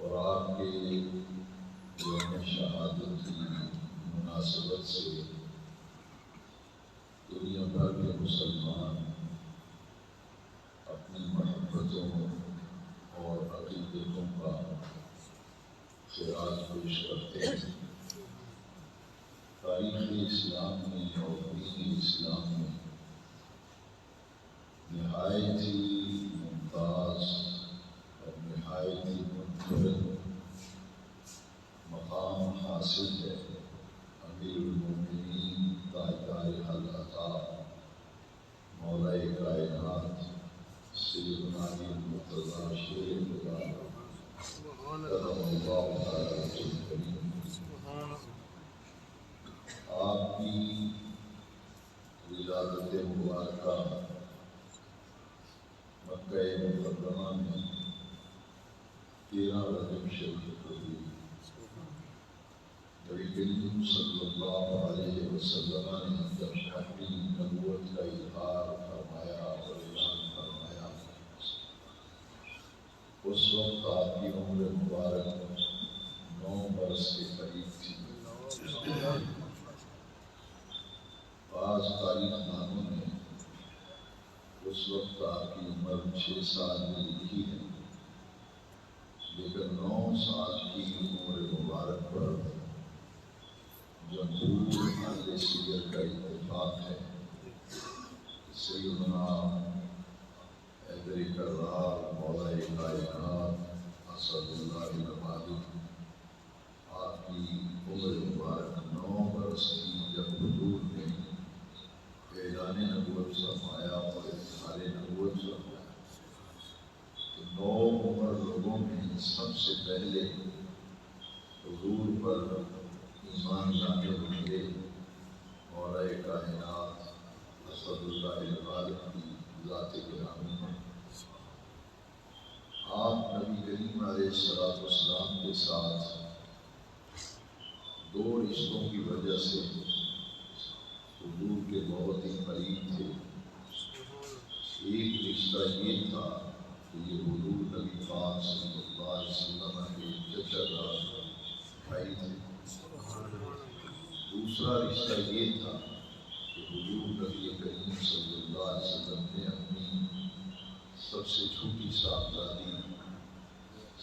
اور آپ کے یوم شہادت کی مناسبت سے دنیا بھر کے مسلمان اپنی محبتوں اور عقیدتوں کا خراج پیش کرتے ہیں۔ تاریخ اسلام میں اور دین اسلام میں نہایت ہی ممتاز اور نہایت ہی منفرد مقام حاصل ہے امیر المومنین تاجدار العطا مولا کائنات سیدنا علی مرتضیٰ شیر خدا قدم اللہ تعالی الکریم آپ کی ولادت مبارکہ مکہ مکرمہ میں 13 رجب شریف کو ہوئی۔ نبی کریم صلی اللہ علیہ وسلم نے جب اپنی نبوت کا اظہار فرمایا اور اعلان فرمایا، اس وقت آپ کی عمر مبارک 9 برس کے قریب تھی۔ بعض تاریخ دانوں نے اس وقت آپ کی عمر 6 سال میں لکھی ہے، لیکن 9 سال کی عمر مبارک پر جمہور اہل سیر کا اتفاق ہے۔ سیدنا حیدر کرار مولا کائنات اسد اللہ المالک آپ کی عمر مبارک 9 برس کی جب حضور نے اعلان نبوت فرمایا اور اظہار نبوت فرمایا تو 9 عمر لوگوں میں سب سے پہلے حضور پر ایمان لانے والے مولا کائنات اسد اللہ المالک کی ذات گرامی ہے۔ آپ نبی کریم علیہ السلام کے ساتھ 2 رشتوں کی وجہ سے حضور کے بہت ہی قریب تھے۔ ایک رشتہ یہ تھا کہ یہ حضور نبی پاک صلی اللہ علیہ وسلم کے چچا زاد بھائی تھے۔ دوسرا رشتہ یہ تھا کہ حضور نبی کریم صلی اللہ علیہ وسلم نے اپنی سب سے چھوٹی صاحبزادی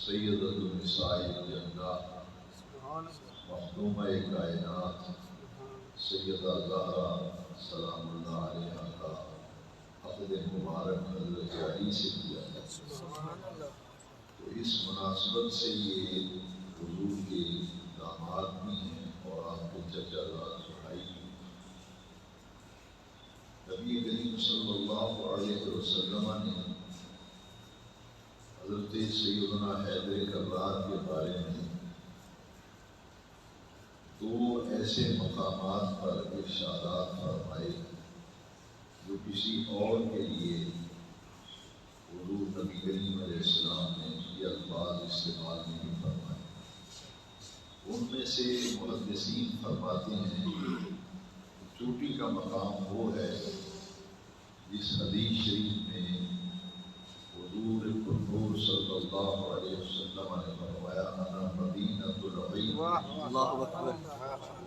سیدۃ النساء الجنہ مخدومہ کائنات سیدہ زہرا سلام اللہ علیہا کا عقد مبارک حضرت علی سے کیا ہے۔ تو اس مناسبت سے یہ حضور کے داماد بھی ہیں اور آپ کے چچا زاد بھائی بھی۔ نبی کریم صلی اللہ علیہ وسلم نے حضرت سیدنا حیدر کرار کے بارے میں 2 ایسے مقامات پر ارشادات فرمائے جو کسی اور کے لیے حضور نبی کریم علیہ السلام نے یہ الفاظ استعمال نہیں فرمائے۔ ان میں سے محدثین فرماتے ہیں چوٹی کا مقام وہ ہے جس حدیث شریف میں حضور النور صلی اللہ علیہ وسلم نے فرمایا انا مدینۃ العلم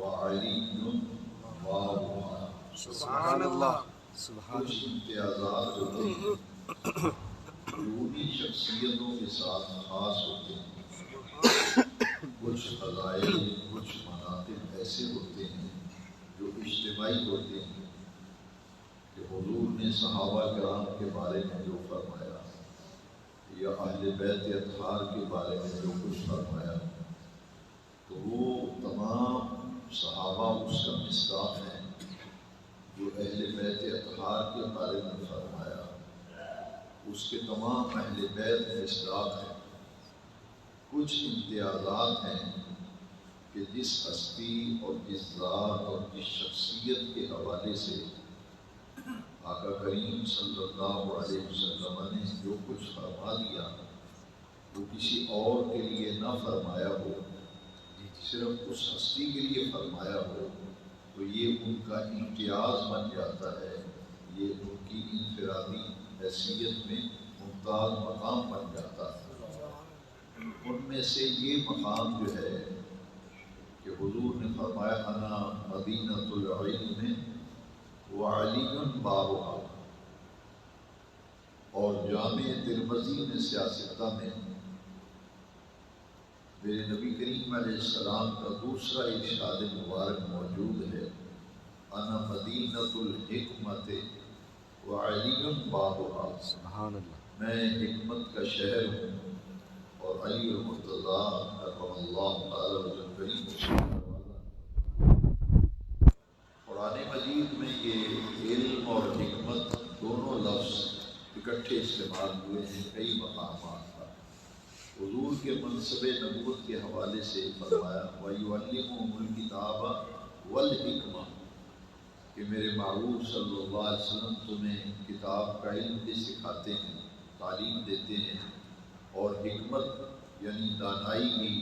وعلی بابها۔ سبحان اللہ سبحان کچھ امتیازات ہوتے ہیں جو انہی شخصیتوں کے ساتھ خاص ہوتے ہیں۔ کچھ فضائل کچھ مناقب ایسے ہوتے ہیں جو اجتماعی ہوتے ہیں کہ حضور نے صحابہ کرام کے بارے میں جو فرمایا یا اہل بیت اطہار کے بارے میں جو کچھ فرمایا تو وہ تمام صحابہ اس کا مصداق ہیں۔ جو اہل بیت اطہار کے بارے میں فرمایا اس کے تمام اہل بیت مصداق ہیں۔ کچھ امتیازات ہیں کہ جس ہستی اور جس ذات اور جس شخصیت کے حوالے سے آقا کریم صلی اللہ علیہ وسلم نے جو کچھ فرما دیا وہ کسی اور کے لیے نہ فرمایا ہو، صرف اس ہستی کے لیے فرمایا ہو تو یہ ان کا امتیاز بن جاتا ہے، یہ ان کی انفرادی حیثیت میں ممتاز مقام بن جاتا ہے۔ ان میں سے یہ مقام جو ہے کہ حضور نے فرمایا انا مدینۃ العلم وعلی بابها، اور جامع ترمذی میں سیاستہ میں میرے نبی کریم علیہ السلام کا دوسرا ارشاد مبارک موجود ہے، انا مدینۃ الحکمت وعلی بابها، سبحان اللہ، میں حکمت کا شہر ہوں اور علی المرتضیٰ کرم اللہ تعالی وجہ کریم اس کا دروازہ۔ قرآن مجید میں یہ علم اور حکمت دونوں لفظ اکٹھے استعمال ہوئے ہیں کئی مقامات پر۔ حضور کے منصب نبوت کے حوالے سے فرمایا وَيُعَلِّمُهُمُ الْكِتَابَ وَالْحِكْمَةَ، کہ میرے معروف صلی اللہ علیہ وسلم تمہیں کتاب کا علم بھی سکھاتے ہیں، تعلیم دیتے ہیں، اور حکمت یعنی دانائی بھی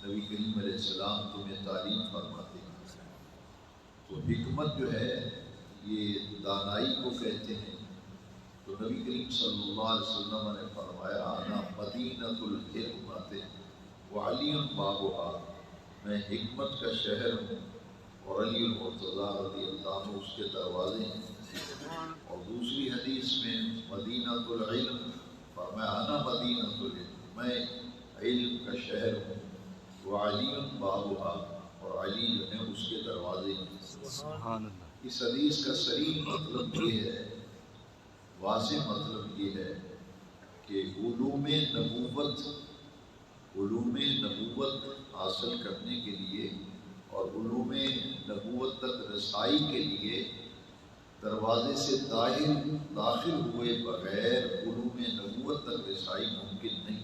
نبی کریم علیہ السلام تمہیں تعلیم فرماتے ہیں۔ تو حکمت جو ہے یہ دانائی کو کہتے ہیں۔ تو نبی کریم صلی اللہ علیہ وسلم نے فرمایا انا مدینۃ الحکمت وعلی بابها، میں حکمت کا شہر ہوں اور علی المرتضیٰ رضی اللہ عنہ اس کے دروازے ہیں۔ اور دوسری حدیث میں مدینۃ العلم فرمایا انا مدینۃ العلم، میں علم کا شہر ہوں، وعلی بابها، اور علی جو ہے اس کے دروازے ہیں۔ سبحان اللہ، اس حدیث کا صریح مطلب یہ ہے، واضح مطلب یہ ہے کہ علوم نبوت حاصل کرنے کے لیے اور علوم نبوت تک رسائی کے لیے دروازے سے داخل ہوئے بغیر علوم نبوت تک رسائی ممکن نہیں۔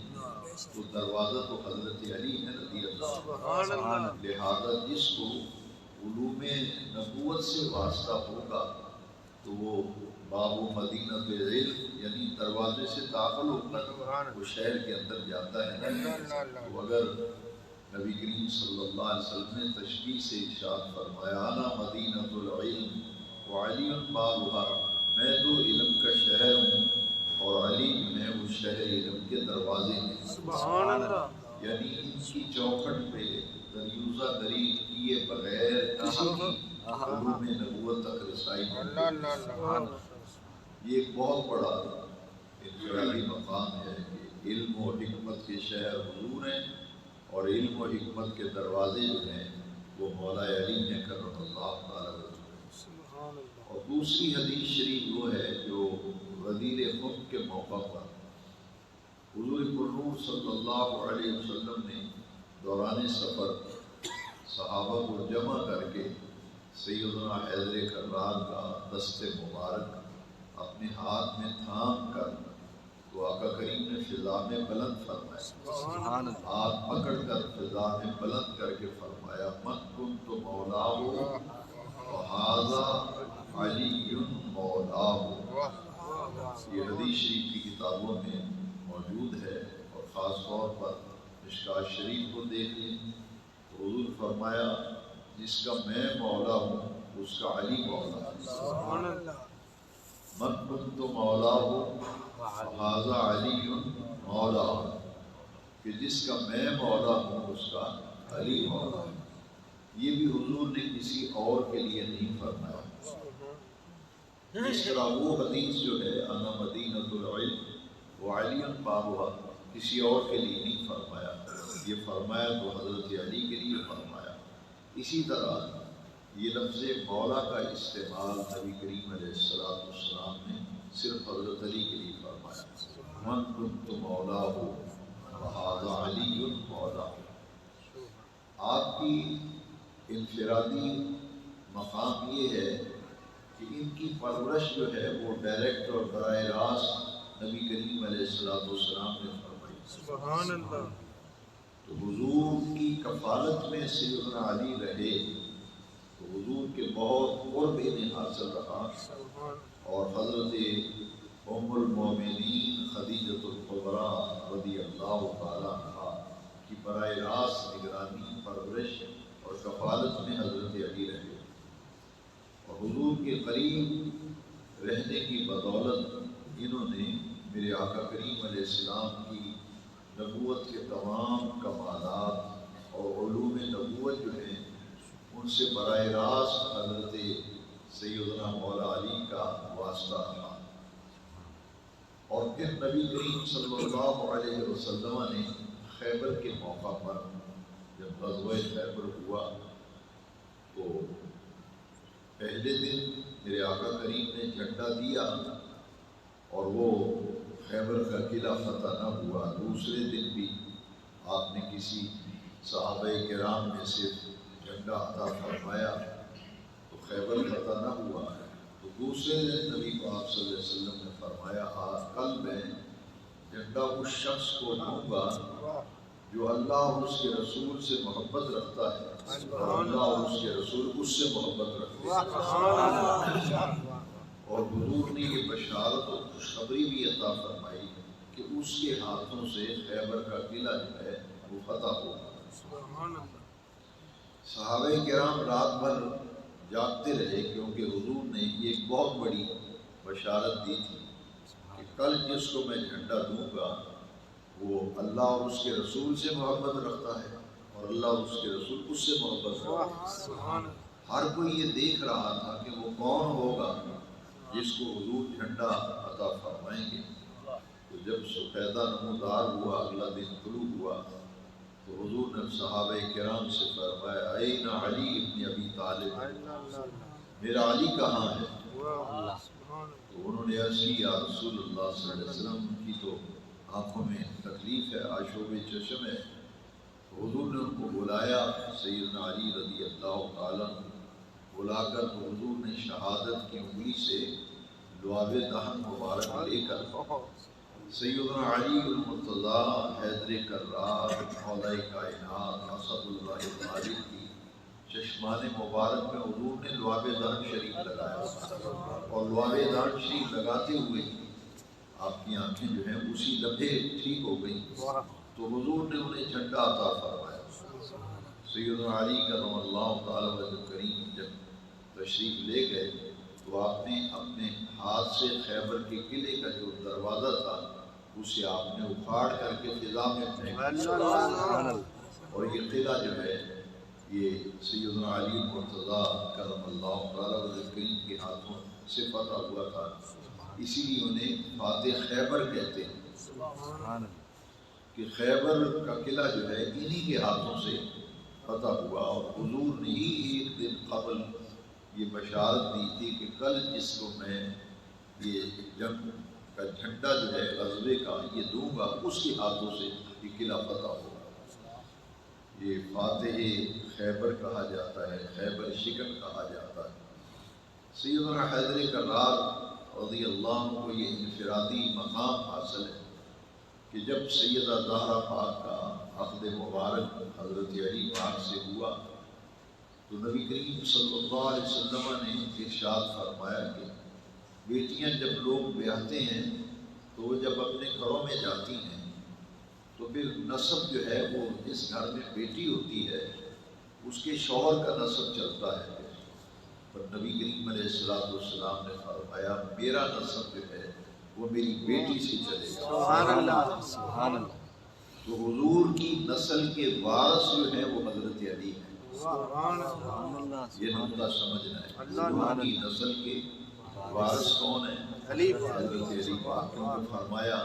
تو دروازہ تو حضرت علی ہے رضی اللہ عنہ، لہذا جس کو علوم نبوت سے واسطہ ہوگا تو وہ باب مدینۃ العلم یعنی دروازے سے داخل ہو کر وہ شہر کے اندر جاتا ہے۔ تو اگر نبی کریم صلی اللہ علیہ وسلم نے تشبیہ سے ارشاد فرمایا انا مدینۃ العلم وعلی بابها، میں تو علم کا شہر ہوں اور علی میں اس شہر علم کے دروازے ہیں، سبحان اللہ، یعنی ان کی چوکھٹ پہ دریوزہ دری کیے بغیر کسی کی علوم نبوت تک رسائی نہیں۔ یہ ایک بہت بڑا انفرادی مقام ہے کہ علم و حکمت کے شہر حضور ہیں اور علم و حکمت کے دروازے جو ہیں وہ مولا علی ہیں کرم اللہ تعالی وجہ۔ اور دوسری حدیث شریف وہ ہے جو غدیر خم کے موقع پر حضور پرنور صلی اللہ علیہ وسلم نے دوران سفر صحابہ کو جمع کر کے سیدنا حیدر کرار کا دست مبارک اپنے ہاتھ میں تھام کر تو آقا کریم نے فضا میں بلند فرمایا، ہاتھ پکڑ کر فضا میں بلند کر کے فرمایا من کنت مولاہ وہذا علی مولاہ۔ یہ حدیث شریف کی کتابوں میں موجود ہے، اور خاص طور پر مشکوٰۃ شریف کو دیکھ لیں تو حضور فرمایا جس کا میں مولا ہوں اس کا علی مولا ہے۔ من کنت مولاہ وہذا علی مولاہ، کہ جس کا میں مولا ہوں اس کا علی مولا ہے۔ یہ بھی حضور نے کسی اور کے لیے نہیں فرمایا۔ اس طرح وہ حدیث جو ہے انا مدینۃ العلم وعلی بابها کسی اور کے لیے نہیں فرمایا، یہ فرمایا تو حضرت علی کے لیے فرمایا۔ اسی طرح یہ لفظ مولا کا استعمال نبی کریم علیہ السلام نے صرف حضرت علی کے لیے فرمایا، من کنت مولاہ وہذا علی مولاہ۔ آپ کی انفرادی مقام یہ ہے کہ ان کی پرورش جو ہے وہ ڈائریکٹ اور براہ راست نبی کریم علیہ السلام نے فرمائی۔ سبحان اللہ، تو حضور کی کفالت میں سیدنا علی رہے تو حضور کے بہت قرب انہیں حاصل رہا، اور حضرت ام المومنین خدیجۃ الکبریٰ رضی اللہ تعالی عنہا کی براہ راست نگرانی، پرورش اور کفالت میں حضرت علی رہے، اور حضور کے قریب رہنے کی بدولت انہوں نے میرے آقا کریم علیہ السلام کی نبوت کے تمام کمالات اور علوم نبوت جو ہیں ان سے براہ راست حضرت سیدنا مولا علی کا واسطہ رہا۔ اور پھر نبی کریم صلی اللہ علیہ وسلم نے خیبر کے موقع پر جب غزوہ خیبر ہوا تو پہلے دن میرے آقا کریم نے جھنڈا دیا اور وہ خیبر کا قلعہ فتح نہ ہوا۔ دوسرے دن بھی آپ نے کسی صحابہ کرام میں سے جھنڈا عطا فرمایا تو خیبر فتح نہ ہوا۔ تو دوسرے دن نبی پاک صلی اللہ علیہ وسلم نے فرمایا آج کل میں جھنڈا اس شخص کو دوں گا جو اللہ اور اس کے رسول سے محبت رکھتا ہے اور اللہ اور اس کے رسول اس سے محبت رکھتے ہیں۔ اور حضور نے یہ بشارت اور خوشخبری بھی عطا فرمائی کہ اس کے ہاتھوں سے خیبر کا قلعہ جو ہے وہ فتح ہوگا۔ صحابہ کرام رات بھر جاگتے رہے کیونکہ حضور نے یہ ایک بہت بڑی بشارت دی تھی کہ کل جس کو میں جھنڈا دوں گا وہ اللہ اور اس کے رسول سے محبت رکھتا ہے اور اللہ اور اس کے رسول اس سے محبت رکھتا ہے۔ ہر کوئی یہ دیکھ رہا تھا کہ وہ کون ہوگا جس کو حضور جھنڈا عطا فرمائیں گے۔ تو جب سفیدہ نمودار ہوا، اگلا دن طلوع ہوا تو حضور نے صحابہ کرام سے فرمایا این علی ابن ابی طالب، میرا علی کہاں ہے؟ تو انہوں نے عرض کی یا رسول اللہ صلی اللہ علیہ وسلم کی تو آنکھوں میں تکلیف ہے، آشوب چشم ہے۔ تو حضور نے ان کو بلایا، سیدنا علی رضی اللہ تعالیٰ بلا کر تو حضور نے شہادت کی انگلی سے لعاب دہن مبارک لے کر سیدنا علی المرتضیٰ حیدر کرار مولا کائنات اسد اللہ مالک کی چشمان مبارک میں حضور نے لعاب دہن شریف لگایا اور لعاب دہن شریف لگاتے ہوئے آپ کی آنکھیں جو ہیں اسی لمحے ٹھیک ہو گئیں تو حضور نے انہیں جھنڈا عطا فرمایا۔ سیدنا علی کرم اللہ تعالیٰ وجہ کریم جب تشریف لے گئے تو آپ نے اپنے ہاتھ سے خیبر کے قلعے کا جو دروازہ تھا اسے آپ نے اکھاڑ کر کے فضا میں پھینک دیا اور یہ قلعہ جو ہے یہ سیدنا علی المرتضیٰ کرم اللہ تعالیٰ وجہ کریم کے ہاتھوں سے فتح ہوا تھا، اسی لیے انہیں فاتح خیبر کہتے ہیں کہ خیبر کا قلعہ جو ہے انہی کے ہاتھوں سے فتح ہوا۔ اور حضور نے ہی ایک دن قبل یہ بشارت دی تھی کہ کل جس کو میں یہ جنگ کا جھنڈا جو ہے غزوے کا یہ دوں گا اس کے ہاتھوں سے یہ قلعہ فتح ہوگا۔ یہ فاتح خیبر کہا جاتا ہے، خیبر شکن کہا جاتا ہے۔ سیدنا حیدر کرار رضی اللہ عنہ کو یہ انفرادی مقام حاصل ہے کہ جب سیدہ زہرا پاک کا عقد مبارک حضرت علی پاک سے ہوا تو نبی کریم صلی اللہ علیہ وسلم نے ارشاد فرمایا کہ بیٹیاں جب لوگ بیاہتے ہیں تو وہ جب اپنے گھروں میں جاتی ہیں تو پھر نسب جو ہے وہ جس گھر میں بیٹی ہوتی ہے اس کے شوہر کا نسب چلتا ہے، پر نبی کریم علیہ السلام نے فرمایا میرا نسب جو ہے وہ میری بیٹی سے چلے گا۔ سبحان اللہ، سبحان اللہ۔ تو حضور کی نسل کے وارث جو ہے وہ حضرت علی ہیں۔ یہ نقطہ سمجھنا ہے، حضور کی نسل کے وارث کون ہیں؟ حضرت علی پاک نے فرمایا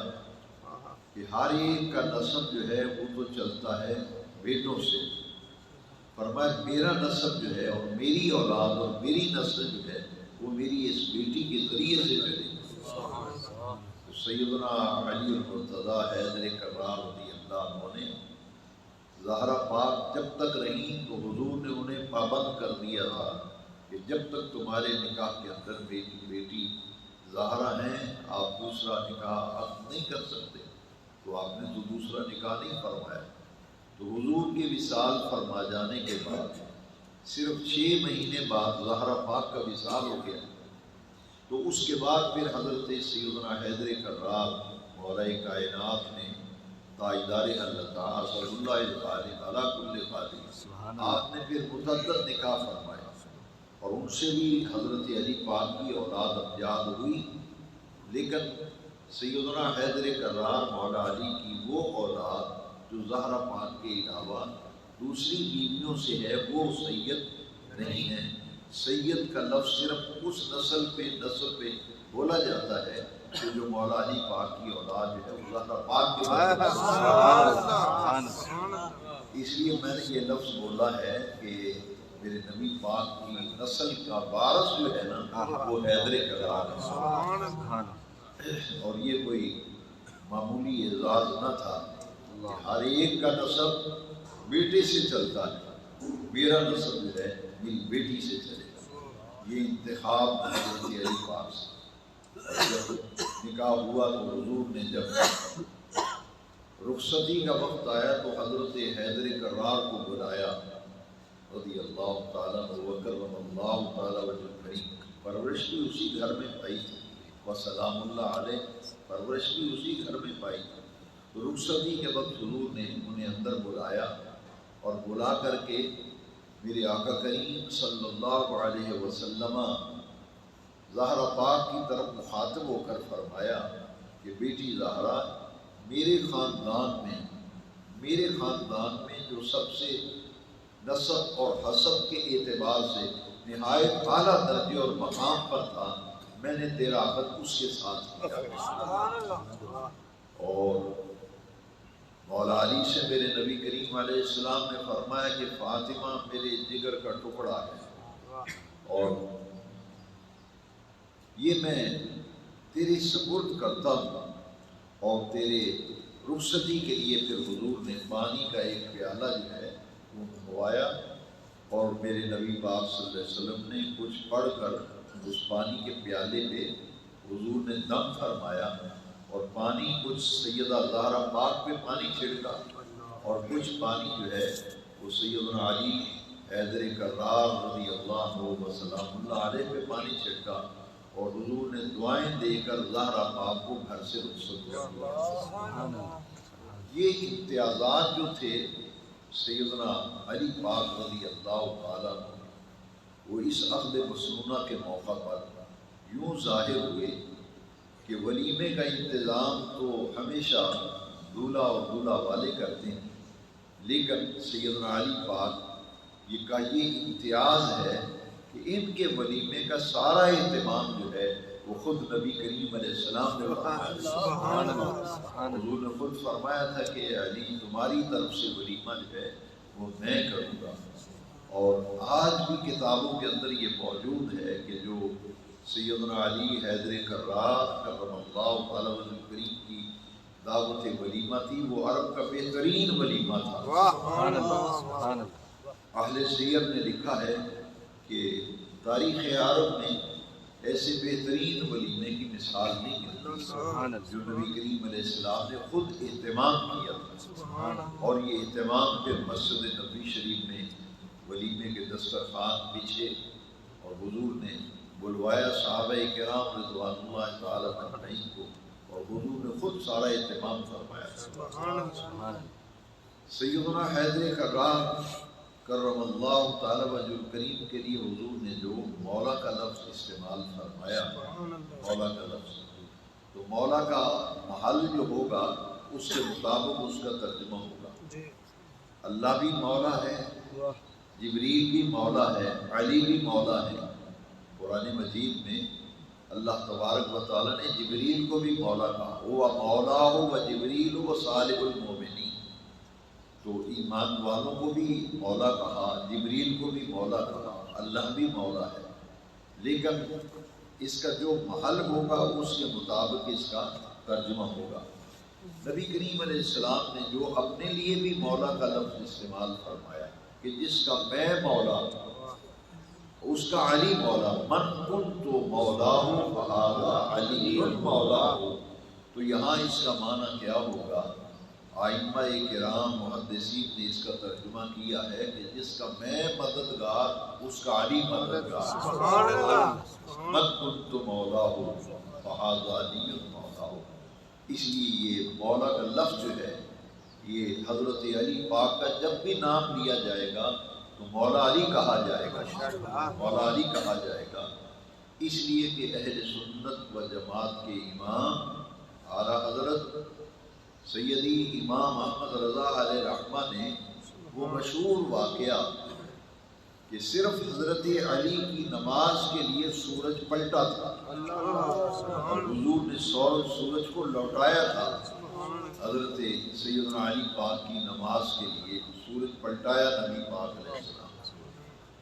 کہ ہر ایک کا نسب جو ہے وہ تو چلتا ہے بیٹوں سے، فرمایا میرا نسب جو ہے اور میری اولاد اور میری نسل جو ہے وہ میری اس بیٹی کے ذریعے سے چلے گی۔ تو سیدنا علی المرتضیٰ حیدر کرار رضی اللہ عنہ نے زہرا پاک جب تک رہیں تو حضور نے انہیں پابند کر دیا تھا کہ جب تک تمہارے نکاح کے اندر میری بیٹی زہرا ہیں آپ دوسرا نکاح عقد نہیں کر سکتے، تو آپ نے تو دوسرا نکاح نہیں فرمایا۔ تو حضور کے وصال فرما جانے کے بعد صرف 6 مہینے بعد زہرا پاک کا وصال ہو گیا، تو اس کے بعد پھر حضرت سیدنا حیدر کرار مولا کائنات نے تاجدار اللہ اسد اللہ الغالب علی کل غالب، آپ نے پھر متعدد نکاح فرمائے اور ان سے بھی حضرت علی پاک کی اولاد امجاد ہوئی، لیکن سیدنا حیدر کرار مولا علی کی وہ اولاد جو زہرا پاک کے علاوہ دوسری بیویوں سے ہے وہ سید نہیں ہے۔ سید کا لفظ صرف اس نسل پہ بولا جاتا ہے کہ جو مولا علی پاک کی اولاد ہے وہ زہرا پاک کے بارے میں۔ اس لیے میں نے یہ لفظ بولا ہے کہ میرے نبی پاک کی نسل کا وارث جو ہے نا وہ حیدر کرار ہے، اور یہ کوئی معمولی اعزاز نہ تھا کہ ہر ایک کا نسب بیٹے سے چلتا ہے، میرا نسب جو ہے میری بیٹی سے چلے گا۔ یہ انتخاب حضرت علی پاک سے، اور جب نکاح ہوا تو حضور نے جب رخصتی کا وقت آیا تو حضرت حیدر کرار کو بلایا رضی اللہ تعالیٰ عنہ وکرم اللہ تعالیٰ وجہ کریم۔ پرورش بھی اسی گھر میں پائی تھی، وسلام اللہ علیہ، پرورش بھی اسی گھر میں پائی تھی۔ رخصتی کے وقت حضور نے انہیں اندر بلایا اور بلا کر کے میرے آقا کریم صلی اللہ علیہ وسلم زہرا پاک کی طرف مخاطب ہو کر فرمایا کہ بیٹی زہرا، میرے خاندان میں جو سب سے نسب اور حسب کے اعتبار سے نہایت اعلیٰ درجے اور مقام پر تھا، میں نے تیرا عقد اس کے ساتھ کیا۔ اور مولا علی سے میرے نبی کریم علیہ السلام نے فرمایا کہ فاطمہ میرے جگر کا ٹکڑا ہے، اور یہ میں تیری سپرد کرتا ہوں۔ اور تیرے رخصتی کے لیے پھر حضور نے پانی کا ایک پیالہ جو ہے وہ منگوایا، اور میرے نبی پاک صلی اللہ علیہ وسلم نے کچھ پڑھ کر اس پانی کے پیالے پہ حضور نے دم فرمایا، اور پانی کچھ سیدہ زہرا پاک پہ پانی چھڑکا، اور کچھ پانی جو ہے وہ سیدنا علی حیدر کرار رضی اللہ عنہ وسلام اللہ علیہ پہ پانی چھڑکا، اور حضور نے دعائیں دے کر زہرا پاک کو گھر سے رخصت کیا۔ یہ امتیازات جو تھے سیدنا علی پاک رضی اللہ تعالیٰ عنہ، وہ اس عقد مسنونہ کے موقع پر یوں ظاہر ہوئے کہ ولیمے کا انتظام تو ہمیشہ دولہا اور دولہا والے کرتے ہیں، لیکن سیدنا علی پاک یہ امتیاز ہے کہ ان کے ولیمے کا سارا اہتمام جو ہے وہ خود نبی کریم علیہ السلام نے فرمایا۔ حضور نے خود فرمایا تھا کہ علی تمہاری طرف سے ولیمہ جو ہے وہ میں کروں گا، اور آج بھی کتابوں کے اندر یہ موجود ہے کہ جو سیدنا علی حیدر کرار کرم اللہ تعالیٰ وجہ کریم کی دعوت ولیمہ تھی، وہ عرب کا بہترین ولیمہ تھا۔ اہل سیر نے لکھا ہے کہ تاریخ عرب میں ایسے بہترین ولیمے کی مثال نہیں ملتی جو نبی کریم علیہ السلام نے خود اہتمام کیا تھا، اور یہ اہتمام پھر مسجد نبوی شریف میں ولیمے کے دسترخوان بچھے، اور حضور نے بلوایا صحابہ کرام رضوان اللہ تعالیٰ عنہم کو، اور حضور نے خود سارا اہتمام فرمایا۔ سیدنا حیدر کرار کرم اللہ تعالیٰ وجہ کریم کے لیے حضور نے جو مولا کا لفظ استعمال فرمایا، مولا کا لفظ، تو مولا کا محل جو ہوگا اس کے مطابق اس کا ترجمہ ہوگا۔ اللہ بھی مولا ہے، جبریل بھی مولا ہے، علی بھی مولا ہے۔ قرآن مجید میں اللہ تبارک و تعالیٰ نے جبریل کو بھی مولا کہا، وہ مولا ہو و جبریل و صالح المومنین، تو ایمان والوں کو بھی مولا کہا، جبریل کو بھی مولا کہا، اللہ بھی مولا ہے، لیکن اس کا جو محل ہوگا اس کے مطابق اس کا ترجمہ ہوگا۔ نبی کریم علیہ السلام نے جو اپنے لیے بھی مولا کا لفظ استعمال فرمایا کہ جس کا میں مولا اس کا علی مولا، من کنت مولاہ فہذا علی مولاہ، تو یہاں اس کا معنی کیا ہوگا؟ ائمہ کرام محدثین نے اس کا ترجمہ کیا ہے کہ جس کا میں مددگار اس کا علی مددگار، من کنت مولاہ فہذا علی مولاہ۔ اس لیے یہ مولا کا لفظ جو ہے یہ حضرت علی پاک کا جب بھی نام لیا جائے گا تو مولا علی کہا جائے گا، مولا علی کہا جائے گا، اس لیے کہ اہل سنت و جماعت کے امام اعلیٰ حضرت سیدی امام احمد رضا علیہ رحمہ نے وہ مشہور واقعہ کہ صرف حضرت علی کی نماز کے لیے سورج پلٹا تھا اور حضور نے سورج کو لوٹایا تھا، حضرت سیدنا علی پاک کی نماز کے لیے سورج پلٹایا نبی پاک علیہ السلام۔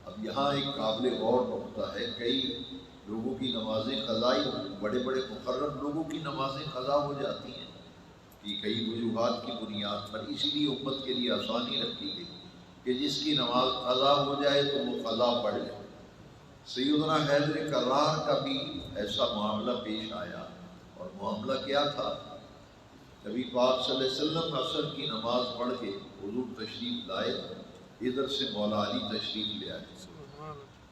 اب یہاں ایک قابل غور نقطہ ہے، کئی لوگوں کی نمازیں قضائی، بڑے بڑے مقرر لوگوں کی نمازیں قضا ہو جاتی ہیں کہ کئی وجوہات کی بنیاد پر، اسی لیے امت کے لیے آسانی رکھی گئی کہ جس کی نماز قضا ہو جائے تو وہ قضا پڑھ لے۔ سیدنا حیدر کرار کا بھی ایسا معاملہ پیش آیا، اور معاملہ کیا تھا؟ نبی پاک صلی اللہ علیہ وسلم عصر کی نماز پڑھ کے حضور تشریف لائے، ادھر سے مولا علی تشریف لے آئے،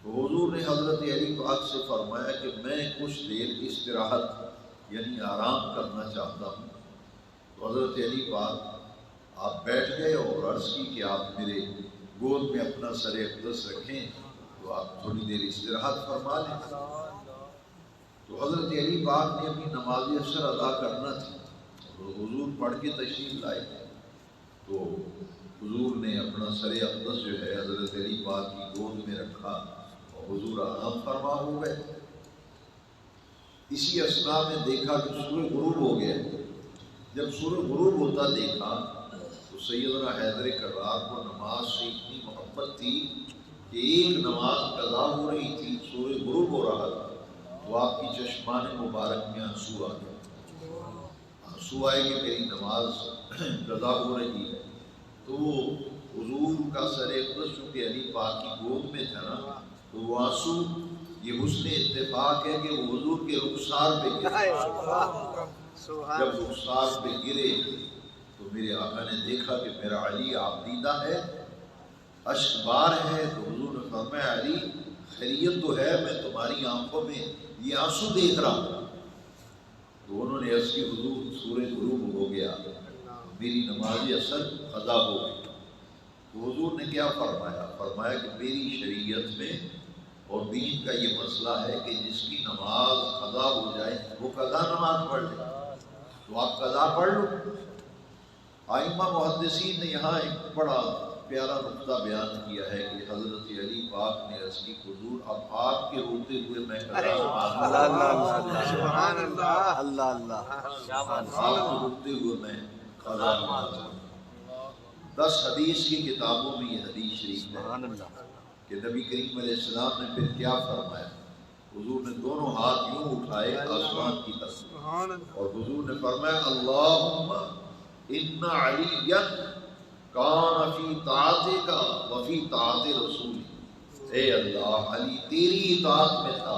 تو حضور نے حضرت علی پاک سے فرمایا کہ میں کچھ دیر استراحت یعنی آرام کرنا چاہتا ہوں۔ تو حضرت علی پاک آپ بیٹھ گئے اور عرض کی کہ آپ میرے گود میں اپنا سر اقدس رکھیں تو آپ تھوڑی دیر استراحت فرما لیں۔ تو حضرت علی پاک نے اپنی نماز عصر ادا کرنا تھی، حضور پڑھ کے تشریف لائے، تو حضور نے اپنا سر اقدس جو ہے حضرت علی پاک کی گود میں رکھا اور حضور آرام فرما ہو گئے۔ اسی اثناء میں دیکھا کہ سورج غروب ہو گیا۔ جب سورج غروب ہوتا دیکھا تو سیدنا حیدر کرار کو نماز سے اتنی محبت تھی کہ ایک نماز قضا ہو رہی تھی، سورج غروب ہو رہا تھا، تو آپ کی چشمان مبارک میں آنسو آ گئے، آنسو آئے کہ میری نماز قضا ہو رہی ہے۔ تو حضور کا سر اقدس چونکہ علی پاک کی گود میں تھا نا، تو وہ آنسو یہ حسن اتفاق ہے کہ وہ حضور کے رخسار پہ گرے۔ جب رخسار پہ گرے تو میرے آقا نے دیکھا کہ میرا علی عابدیدہ ہے، اشک بار ہے، تو حضور نے فرمایا علی خیریت تو ہے، میں تمہاری آنکھوں میں یہ آنسو دیکھ رہا ہوں۔ تو انہوں نے عرض کی حضور سورج غروب ہو گیا، میری نماز عصر قضا ہو گئی۔ تو حضور نے کیا فرمایا؟ فرمایا کہ میری شریعت میں اور دین کا یہ مسئلہ ہے کہ جس کی نماز قضا ہو جائے وہ قضا نماز پڑھ لے، تو آپ قضا پڑھ لو۔ ائمہ محدثین نے یہاں ایک بڑا پیارا نقطہ بیان کیا ہے کہ حضرت علی پاک نے عرض کی حضور اب آپ کے روتے ہوئے میں قضا نماز سبحان اللہ اللہ اللہ آپ کے روتے ہوئے میں قضا نماز 10 حدیث کی کتابوں میں یہ حدیث شریف ہے کہ نبی کریم علیہ السلام نے پھر کیا فرمایا؟ حضور نے دونوں ہاتھ یوں اٹھائے آسمان کی طرف اور حضور نے فرمایا اللہم ان علی کان فی طاعتک و فی طاعت رسول، اے اللہ علی تیری اطاعت میں تھا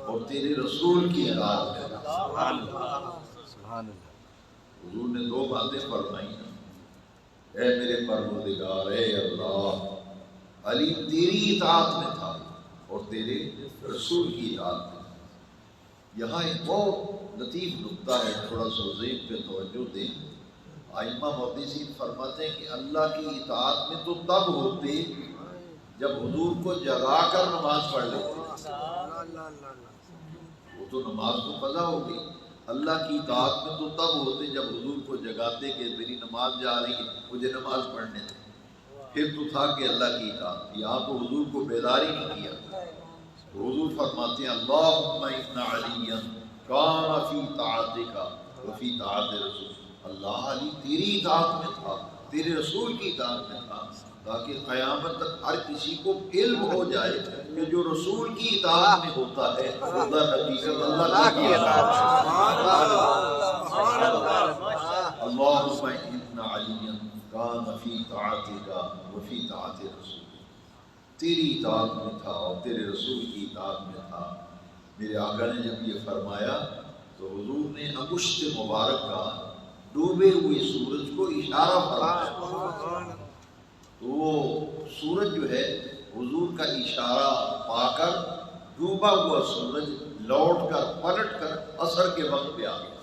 اور تیرے رسول کی اطاعت میں تھا۔ سبحان اللہ سبحان اللہ۔ حضور نے 2 باتیں فرمائی، اے میرے پروردگار، اے اللہ علی تیری اطاعت میں تھا اور تیرے رسول کی اطاعت میں تھا۔ یہاں ایک بہت لطیف نقطہ ہے، تھوڑا سا ذہن پہ توجہ دیں۔ ائمہ محدثین فرماتے ہیں کہ اللہ کی اطاعت میں تو تب ہوتے جب حضور کو جگا کر نماز پڑھ لیتے، وہ تو نماز تو قضا ہو گئی۔ اللہ کی اطاعت میں تو تب ہوتے جب حضور کو جگاتے کہ میری نماز جا رہی ہے مجھے نماز پڑھنے دے، پھر تو تھا کہ اللہ کی اطاعت۔ یہاں تو حضور کو بیدار ہی نہیں کیا۔ تو حضور فرماتے ہیں اللہم ان علی کان فی طاعتک و فی طاعت رسول، اللہ علی تیری اطاعت میں تھا، تیرے رسول کی اطاعت میں تھا، تاکہ قیامت تک ہر کسی کو علم ہو جائے کہ جو رسول کی اطاعت میں ہوتا ہے وہ در حقیقت اللہ کی اطاعت ہے۔ اللہم ان علی کان فی طاعتک و فی طاعت رسول، تیری اطاعت میں تھا اور تیرے رسول کی اطاعت میں تھا۔ میرے آقا نے جب یہ فرمایا تو حضور نے انگشت مبارک کا ڈوبے ہوئے سورج کو اشارہ فرمایا، تو وہ سورج جو ہے حضور کا اشارہ پا کر ڈوبا ہوا سورج لوٹ کر پلٹ کر عصر کے وقت پہ آ گیا۔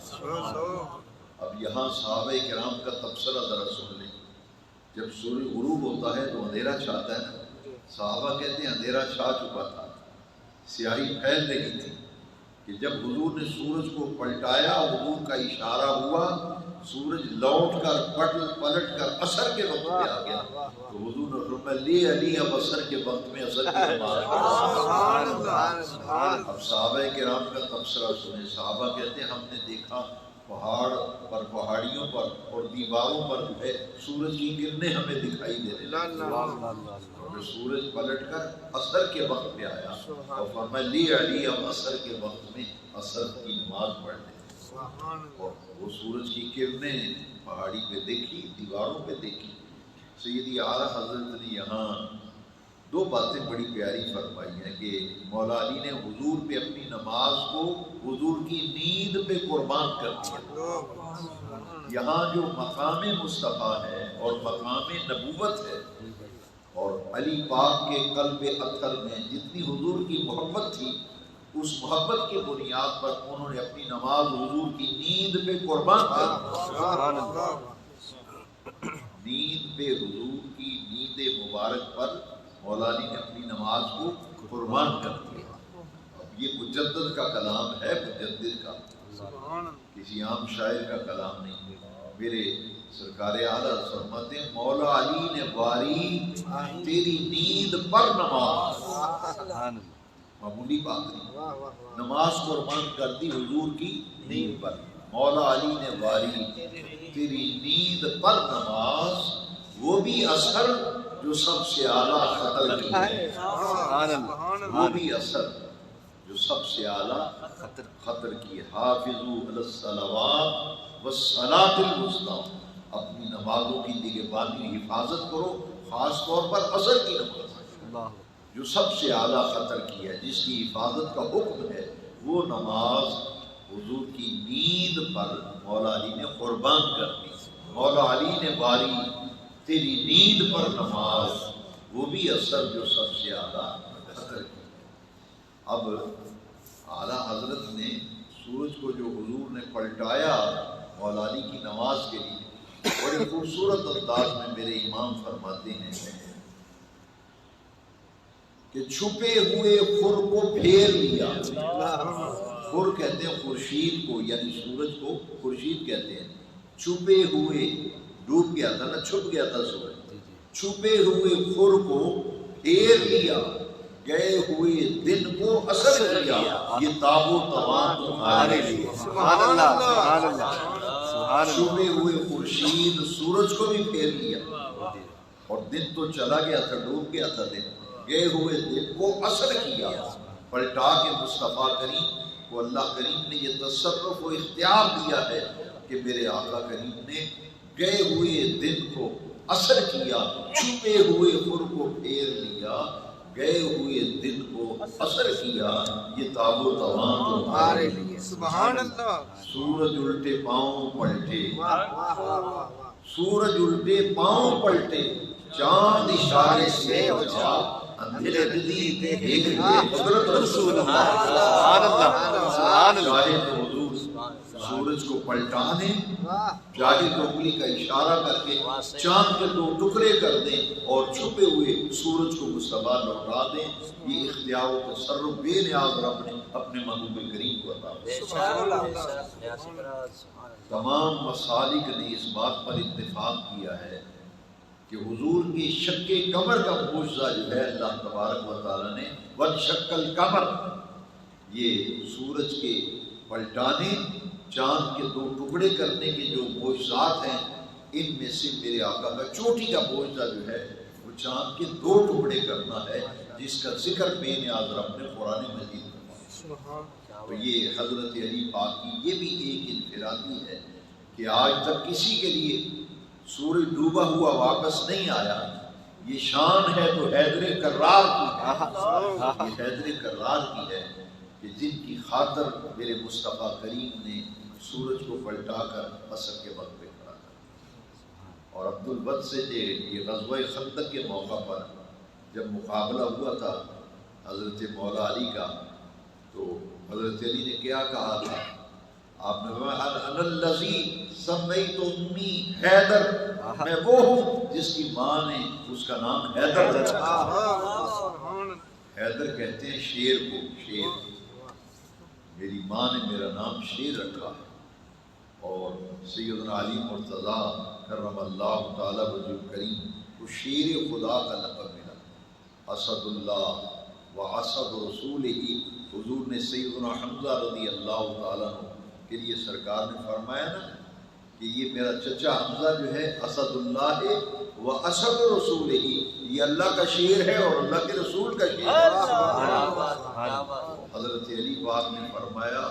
اب یہاں صحابہ کرام کا تبصرہ ذرا سن لیں۔ جب سورج غروب ہوتا ہے تو اندھیرا چھاتا ہے نا، صحابہ کہتے ہیں اندھیرا چھا چکا تھا، سیاہی پھیل رہی تھی کہ جب حضور نے سورج کو پلٹایا، حضور کا اشارہ ہوا سورج لوٹ کر پلٹ کر عصر کے وقت میں آ گیا تو حضور نے فرمایا لے علی اب عصر کے وقت میں عصر کی نماز پڑھ۔ اب صحابہ کرام کا تبصرہ سنیں، صحابہ کہتے ہیں ہم نے دیکھا پہاڑ پر، پہاڑیوں پر اور دیواروں پر جو ہے سورج کی کرنیں ہمیں دکھائی دینے لگی، اور سورج پلٹ کر عصر کے وقت میں آیا اور فرمایا لی علی اب عصر کے وقت میں عصر کی نماز پڑھ لیں۔ اور وہ سورج کی کرنیں پہاڑی پہ دیکھی، دیواروں پہ دیکھی۔ سیدی اعلیٰ حضرت نے یہاں دو باتیں بڑی پیاری فرمائی ہیں کہ مولا علی نے حضور پہ اپنی نماز کو حضور کی نیند پہ قربان کر دیا۔ یہاں جو مقام مصطفیٰ ہے اور مقام نبوت ہے، اور علی پاک کے قلب اطہر میں جتنی حضور کی محبت تھی، اس محبت کی بنیاد پر انہوں نے اپنی نماز حضور کی نیند پہ قربان کر دی۔ نیند پہ حضور کی نیند مبارک پر مولا علی نے اپنی نماز کو قربان کر دیا۔ اب یہ مجدد کا کلام ہے، مجدد کا، کسی عام شاعر کا کلام نہیں۔ میرے سرکار اعلیٰ فرماتے ہیں مولا علی نے واری تیری نیند پر نماز، معمولی بات نہیں، نماز قربان کر دی حضور کی نیند پر۔ مولا علی نے واری تیری نیند پر نماز، وہ بھی عصر جو سب سے اعلیٰ خطر کی ہے، وہ بھی عصر جو سب سے اعلیٰ خطر کی ہے۔ حافظوا علی الصلوات والصلاۃ الوسطیٰ، اپنی نمازوں کی نگہبانی حفاظت کرو، خاص طور پر عصر کی نماز جو سب سے اعلیٰ خطر کی ہے، جس کی حفاظت کا حکم ہے، وہ نماز حضور کی نیند پر مولا علی نے قربان کر دی۔ مولا علی نے واری تیری نیند پر نماز، وہ بھی عصر جو سب سے اعلیٰ خطر کی۔ اب اعلیٰ حضرت نے سورج کو جو حضور نے پلٹایا مولا علی کی نماز کے لیے، بڑے خوبصورت انداز میں میرے امام فرماتے ہیں کہ چھپے ہوئے خور کو پھیر لیا۔ خور کہتے ہیں خورشید کو، یعنی سورج کو خورشید کہتے ہیں۔ چھپے ہوئے، ڈوب گیا تھا نا، چھپ گیا تھا سورج، چھپے ہوئے خور کو پھیر لیا، گئے ہوئے دن کو اثر کیا، یہ تاب و توان تمہارے لیے۔ سبحان اللہ، سبحان اللہ، چھپے ہوئے خورشید سورج کو بھی پھیر لیا، اور دن تو چلا گیا تھا، ڈوب گیا تھا دن، گئے ہوئے دن کو اثر کیا، پلٹا کے مصطفیٰ کریم کو اللہ کریم نے یہ تصرف و اختیار دیا ہے کہ میرے آقا کریم نے گئے ہوئے دن کو اثر کیا، چھپے ہوئے خور کو پھیر لیا، گئے ہوئے دن کو اثر کیا، یہ تاب و توان تمہارے لیے۔ سبحان اللہ۔ سورج الٹے پاؤں پلٹے، سورج الٹے پاؤں پلٹے، چاند اشارے سے بچا، اندھیرے دلی دیکھ قدرت رسول اللہ۔ سبحان اللہ، سبحان اللہ۔ چاہے تو حضور سورج کو پلٹا دیں، چاہے تو انگلی کا اشارہ کر کے چاند کے دو ٹکڑے کر دیں اور چھپے ہوئے سورج کو مصطفیٰ لوٹا دیں۔ یہ اختیار و تصرف بے نیاز رب نے اپنے محبوب کریم کو عطا کیا۔ تمام مسالک نے اس بات پر اتفاق کیا ہے کہ حضور کی شق قمر کا معجزہ جو ہے اللہ تبارک و تعالیٰ نے وانشق القمر، یہ سورج کے پلٹانے، چاند کے دو ٹکڑے کرنے کے جو معجزات ہیں، ان میں سے میرے آقا کا چوٹی کا معجزہ جو ہے وہ چاند کے دو ٹکڑے کرنا ہے، جس کا ذکر بے نیاز رب نے قرآن مجید میں فرمایا۔ تو یہ حضرت علی پاک کی یہ بھی ایک انفرادی ہے کہ آج تک کسی کے لیے سورج ڈوبا ہوا واپس نہیں آیا۔ یہ شان ہے تو حیدر کرار کی ہے، یہ حیدر کرار کی ہے کہ جن کی خاطر میرے مصطفیٰ کریم نے سورج کو پلٹا کر عصر کے وقت پہ کھڑا کر۔ اور عبد البد سے یہ غزوہ خندق کے موقع پر جب مقابلہ ہوا تھا حضرت مولا علی کا، تو حضرت علی نے کیا کہا تھا؟ آپ نے فرمایا انا الذی سمیت امی حیدر، میں وہ ہوں جس کی ماں نے اس کا نام حیدر رکھا۔ حیدر کہتے ہیں شیر کو، شیر، میری ماں نے میرا نام شیر رکھا ہے۔ اور سیدنا علی مرتضیٰ کرم اللہ تعالیٰ وجہ کریم کو شیر خدا کا لقب ملا، اسد اللہ و اسد رسول ہی۔ حضور نے سیدنا حمزہ رضی اللہ تعالیٰ عنہ کے لیے سرکار نے فرمایا نا کہ یہ میرا چچا حمزہ جو ہے اسد اللہ ہے و اسد رسول ہی، یہ اللہ کا شیر ہے اور اللہ کے رسول کا شیر ہے۔ حضرت علی پاک نے فرمایا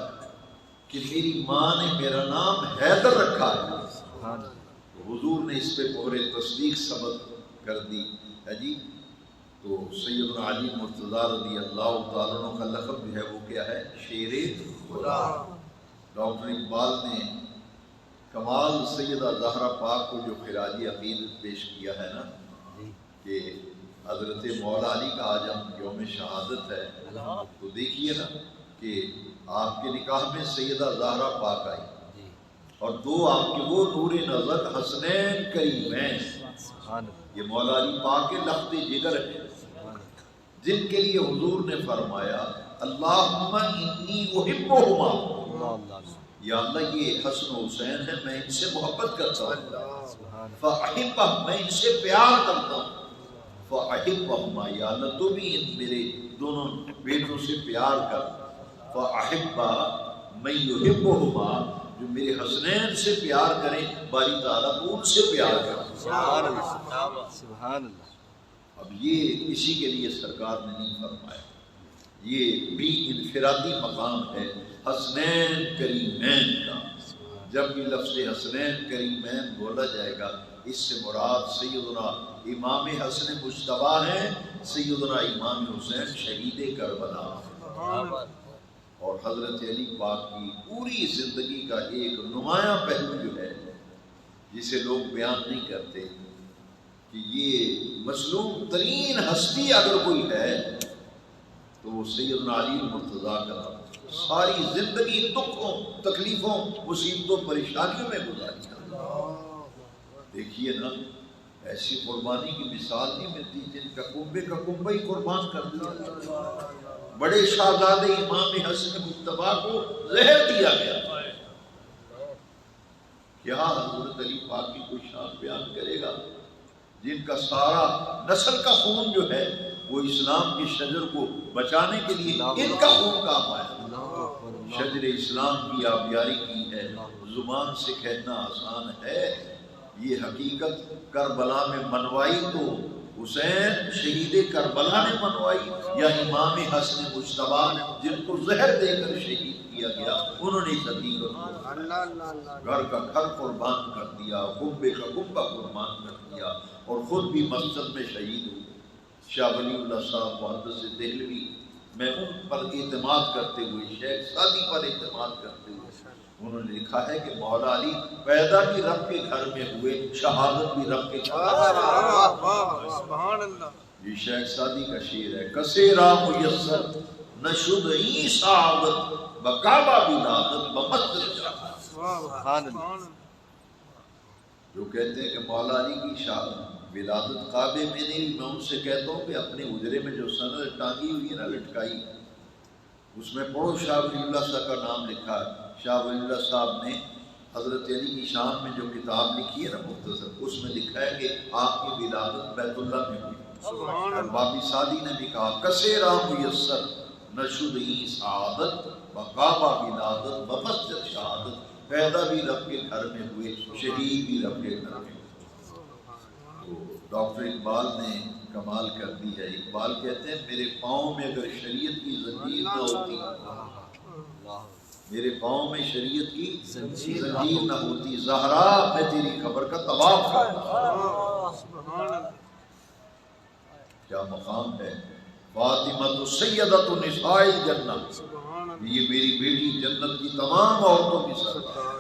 کہ میری ماں نے میرا نام حیدر رکھا ہے، تو حضور نے اس پہ مہر تصدیق ثبت کر دی ہے جی۔ تو سیدنا علی مرتضیٰ رضی اللہ تعالیٰ عنہ کا لقب جو ہے وہ کیا ہے؟ شیر خدا۔ ڈاکٹر اقبال نے کمال سیدہ زہرا پاک کو جو خراج عقیدت پیش کیا ہے نا کہ حضرت مولا علی کا آج ہم یوم شہادت ہے، تو دیکھیے نا کہ آپ کے نکاح میں سیدہ زہرا پاک آئی اور دو آپ کے وہ نور نظر حسنین کریمین، یہ مولا علی پاک کے لخت جگر ہیں جن کے لیے حضور نے فرمایا اللہم انی احبہما، یا اللہ یہ حسن و حسین ہے میں ان سے محبت کرتا ہوں، فاحبہ میں ان سے پیار کرتا ہوں، فاحبہما یا اللہ تو بھی ان میرے دونوں بیٹوں سے پیار کر، فاحبہ میں یحبہما جو میرے حسنین سے پیار کریں باری تعالیٰ کو ان سے پیار کریں۔ سبحان اللہ۔ اب یہ اسی کے لیے سرکار نے نہیں فرمایا، یہ بھی انفرادی مقام ہے حسنین کریمین کا۔ جب بھی لفظ حسنین کریمین بولا جائے گا اس سے مراد سیدنا امام حسن مجتبیٰ ہیں، سیدنا امام حسین شہید کربلا، اور حضرت علی پاک کی پوری زندگی کا ایک نمایاں پہلو جو ہے جسے لوگ بیان نہیں کرتے کہ یہ مظلوم ترین ہستی اگر کوئی ہے تو وہ سیدنا علی مرتضیٰ کا نام، ساری زندگی دکھوں تکلیفوں مصیبتوں پریشانیوں میں گزاری۔ دیکھیے نا ایسی قربانی کی مثال نہیں ملتی جن کا کنبے کا کنبہ ہی قربان کر دیا، بڑے شہزادے امام حسن مجتبیٰ کو زہر دیا گیا، کیا حضرت علی پاک کی کوئی شان بیان کرے گا جن کا سارا نسل کا خون جو ہے وہ اسلام کی شجر کو بچانے کے لیے ان کا خون کام آیا۔ شجر اسلام کی آبیاری کی ہے، زبان سے کہنا آسان ہے، یہ حقیقت کربلا میں منوائی تو حسین شہید کربلا نے منوائی یا امام حسن مجتبیٰ جن کو زہر دے کر شہید کیا گیا انہوں نے اس حقیقت کو گھر کا گھر قربان کر دیا، کنبے کا کنبہ قربان کر دیا اور خود بھی مسجد میں شہید ہوئے۔ شاہ ولی اللہ صاحب محدث دہلوی میں ان پر اعتماد کرتے ہوئے، شیخ سادی پر اعتماد کرتے ہوئے انہوں نے لکھا ہے کہ مولا علی پیدا بھی رب کے گھر میں ہوئے، شہادت بھی رب کے گھر میں۔ یہ شیخ سادی کا شعر ہے، کسے راہ میسر نشد ای سعادت بکعبہ ولادت بمسجد شہادت۔ جو کہتے ہیں کہ مولا علی کی ولادت کعبے میں نہیں، میں ان سے کہتا ہوں کہ اپنے حجرے میں جو سند ٹانگی ہوئی ہے نا لٹکائی، اس میں پڑھو شاہ ولی اللہ صاحب کا نام لکھا ہے۔ شاہ ولی اللہ صاحب نے حضرت علی کی شان میں جو کتاب لکھی ہے نا مختصر، اس میں لکھا ہے کہ آپ کی ولادت بیت اللہ میں ہوئی۔ اور بابی سعدی نے بھی کہا کسے راہ میسر نشد ای سعادت بکعبہ ولادت بمسجد شہادت، پیدا بھی رب کے گھر میں ہوئے، شہید بھی رب کے گھر میں۔ تو ڈاکٹر اقبال نے کمال کر دی ہے، اقبال کہتے ہیں میرے پاؤں میں اگر شریعت کی زنجیر نہ ہوتی، میرے پاؤں میں شریعت کی زنجیر نہ ہوتی، زہرا میں تیری خبر کا طواف کرتا۔ کیا مقام ہے، فاطمہ سیدۃ نساء الجنہ، یہ میری بیٹی جنت کی تمام عورتوں کی سردار،